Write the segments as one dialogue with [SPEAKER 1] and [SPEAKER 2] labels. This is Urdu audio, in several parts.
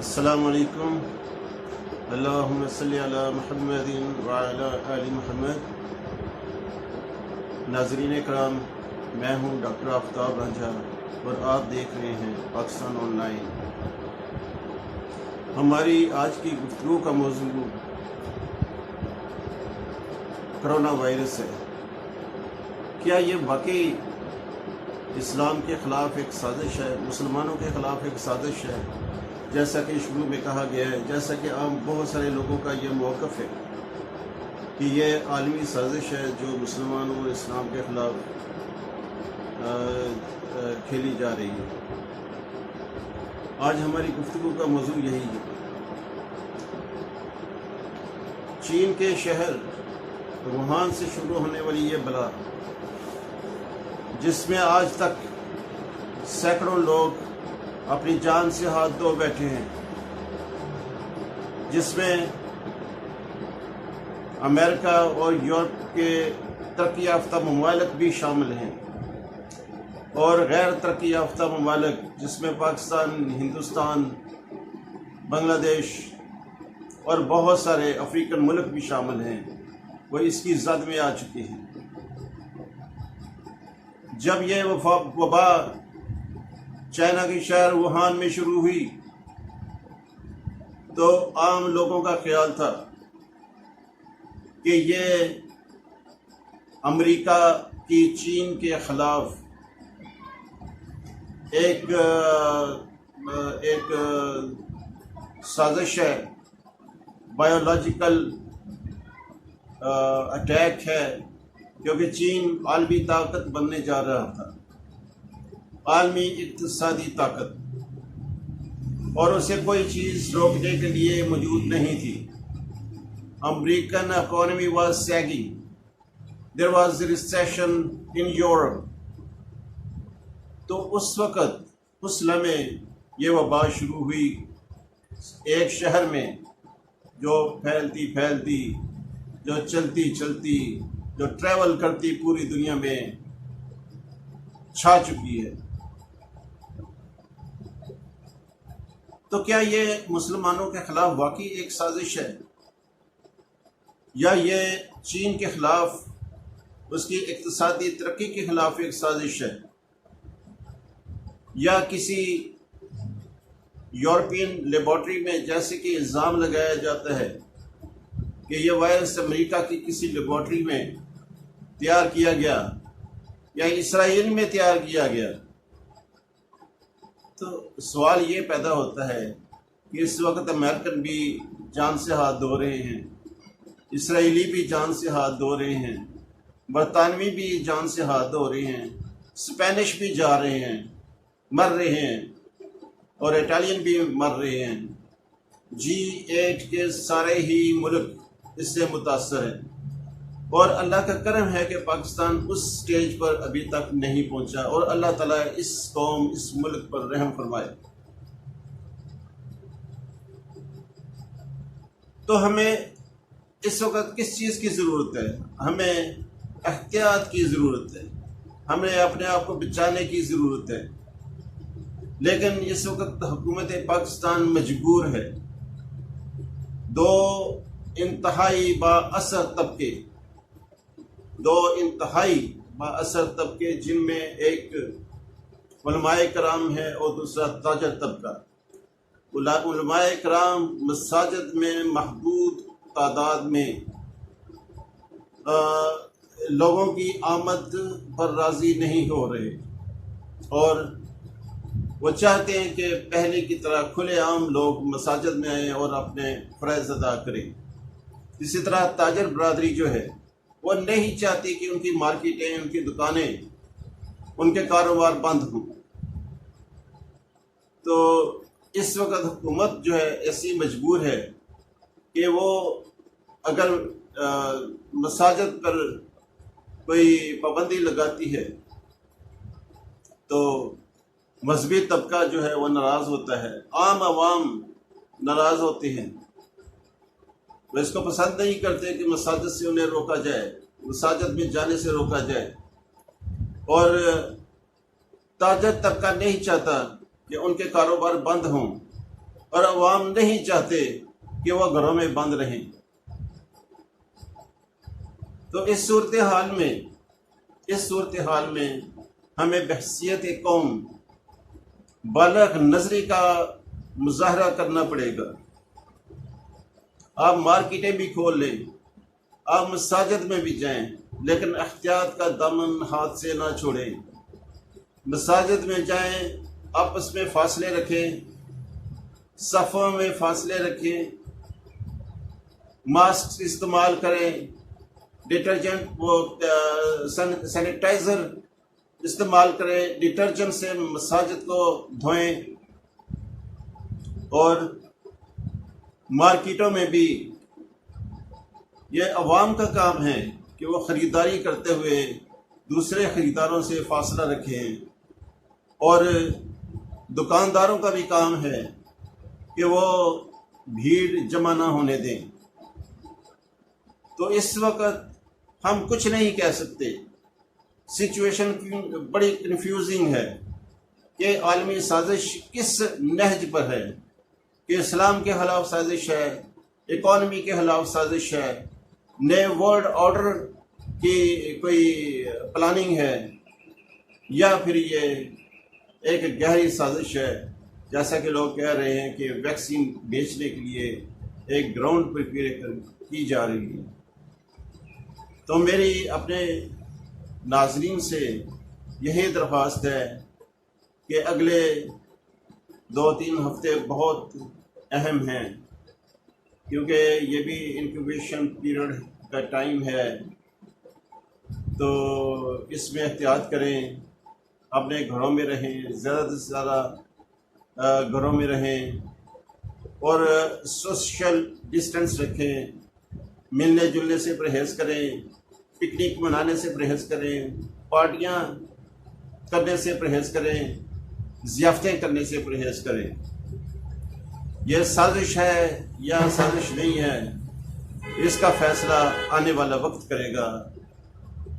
[SPEAKER 1] السلام علیکم۔ اللہم صلی علی محمد وعلی آل محمد۔ ناظرین کرام، میں ہوں ڈاکٹر آفتاب رانجھا اور آپ دیکھ رہے ہیں پاکستان آن لائن۔ ہماری آج کی گفتگو کا موضوع کرونا وائرس ہے۔ کیا یہ واقعی اسلام کے خلاف ایک سازش ہے، مسلمانوں کے خلاف ایک سازش ہے؟ جیسا کہ شروع میں کہا گیا ہے، جیسا کہ عام بہت سارے لوگوں کا یہ موقف ہے کہ یہ عالمی سازش ہے جو مسلمانوں اور اسلام کے خلاف کھیلی جا رہی ہے۔ آج ہماری گفتگو کا موضوع یہی ہے۔ چین کے شہر ووہان سے شروع ہونے والی یہ بلا، جس میں آج تک سینکڑوں لوگ اپنی جان سے ہاتھ دھو بیٹھے ہیں، جس میں امریکہ اور یورپ کے ترقی یافتہ ممالک بھی شامل ہیں، اور غیر ترقی یافتہ ممالک جس میں پاکستان، ہندوستان، بنگلہ دیش اور بہت سارے افریقن ملک بھی شامل ہیں، وہ اس کی زد میں آ چکے ہیں۔ جب یہ وبا چائنا کے شہر ووہان میں شروع ہوئی تو عام لوگوں کا خیال تھا کہ یہ امریکہ کی چین کے خلاف ایک سازش ہے، بایولوجیکل اٹیک ہے، کیونکہ چین عالمی طاقت بننے جا رہا تھا، عالمی اقتصادی طاقت، اور اسے کوئی چیز روکنے کے لیے موجود نہیں تھی۔ American economy was sagging, there was recession in Europe. تو اس وقت، اس لمحے یہ وبا شروع ہوئی ایک شہر میں، جو پھیلتی، جو چلتی، جو ٹریول کرتی پوری دنیا میں چھا چکی ہے۔ تو کیا یہ مسلمانوں کے خلاف واقعی ایک سازش ہے، یا یہ چین کے خلاف، اس کی اقتصادی ترقی کے خلاف ایک سازش ہے، یا کسی یورپین لیبارٹری میں جیسے کہ الزام لگایا جاتا ہے کہ یہ وائرس امریکہ کی کسی لیبارٹری میں تیار کیا گیا یا اسرائیل میں تیار کیا گیا؟ تو سوال یہ پیدا ہوتا ہے کہ اس وقت امریکن بھی جان سے ہاتھ دھو رہے ہیں، اسرائیلی بھی جان سے ہاتھ دھو رہے ہیں، برطانوی بھی جان سے ہاتھ دھو رہے ہیں، اسپینش بھی جا رہے ہیں، مر رہے ہیں، اور اٹالین بھی مر رہے ہیں۔ G8 کے سارے ہی ملک اس سے متاثر ہیں، اور اللہ کا کرم ہے کہ پاکستان اس سٹیج پر ابھی تک نہیں پہنچا، اور اللہ تعالیٰ اس قوم، اس ملک پر رحم فرمائے۔ تو ہمیں اس وقت کس چیز کی ضرورت ہے؟ ہمیں احتیاط کی ضرورت ہے، ہمیں اپنے آپ کو بچانے کی ضرورت ہے۔ لیکن اس وقت حکومت پاکستان مجبور ہے۔ دو انتہائی با اثر طبقے، جن میں ایک علماء کرام ہے اور دوسرا تاجر طبقہ۔ علماء کرام مساجد میں محدود تعداد میں لوگوں کی آمد پر راضی نہیں ہو رہے، اور وہ چاہتے ہیں کہ پہلے کی طرح کھلے عام لوگ مساجد میں آئیں اور اپنے فرائض ادا کریں۔ اسی طرح تاجر برادری جو ہے، وہ نہیں چاہتی کہ ان کی مارکیٹیں، ان کی دکانیں، ان کے کاروبار بند ہوں۔ تو اس وقت حکومت جو ہے ایسی مجبور ہے کہ وہ اگر مساجد پر کوئی پابندی لگاتی ہے تو مذہبی طبقہ جو ہے وہ ناراض ہوتا ہے، عام عوام ناراض ہوتے ہیں، وہ اس کو پسند نہیں کرتے کہ مساجد سے انہیں روکا جائے، مساجد میں جانے سے روکا جائے، اور تاجر طبقہ نہیں چاہتا کہ ان کے کاروبار بند ہوں، اور عوام نہیں چاہتے کہ وہ گھروں میں بند رہیں۔ تو اس صورتحال میں ہمیں بحیثیت قوم بالغ نظری کا مظاہرہ کرنا پڑے گا۔ آپ مارکیٹیں بھی کھول لیں، آپ مساجد میں بھی جائیں، لیکن احتیاط کا دامن ہاتھ سے نہ چھوڑیں۔ مساجد میں جائیں، آپس میں فاصلے رکھیں، صفوں میں فاصلے رکھیں، ماسک استعمال کریں، سینیٹائزر استعمال کریں، ڈٹرجنٹ سے مساجد کو دھوئیں، اور مارکیٹوں میں بھی یہ عوام کا کام ہے کہ وہ خریداری کرتے ہوئے دوسرے خریداروں سے فاصلہ رکھیں، اور دکانداروں کا بھی کام ہے کہ وہ بھیڑ جمع نہ ہونے دیں۔ تو اس وقت ہم کچھ نہیں کہہ سکتے، سچویشن بڑی کنفیوزنگ ہے کہ عالمی سازش کس نہج پر ہے، کہ اسلام کے خلاف سازش ہے، اکانومی کے خلاف سازش ہے، نئے ورلڈ آرڈر کی کوئی پلاننگ ہے، یا پھر یہ ایک گہری سازش ہے، جیسا کہ لوگ کہہ رہے ہیں کہ ویکسین بیچنے کے لیے ایک گراؤنڈ پریپیئر کی جا رہی ہے۔ تو میری اپنے ناظرین سے یہی درخواست ہے کہ اگلے 2-3 ہفتے بہت اہم ہیں، کیونکہ یہ بھی انکیوبیشن پیریڈ کا ٹائم ہے، تو اس میں احتیاط کریں، اپنے گھروں میں رہیں، زیادہ سے زیادہ گھروں میں رہیں، اور سوشل ڈسٹینس رکھیں، ملنے جلنے سے پرہیز کریں، پکنک منانے سے پرہیز کریں، پارٹیاں کرنے سے پرہیز کریں، ضیافتیں کرنے سے پرہیز کریں۔ یہ سازش ہے یا سازش نہیں ہے، اس کا فیصلہ آنے والا وقت کرے گا۔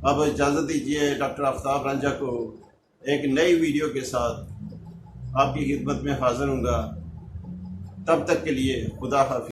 [SPEAKER 1] اب اجازت دیجیے ڈاکٹر آفتاب رانجھا کو ایک نئی ویڈیو کے ساتھ آپ کی خدمت میں حاضر ہوں گا۔ تب تک کے لیے خدا حافظ۔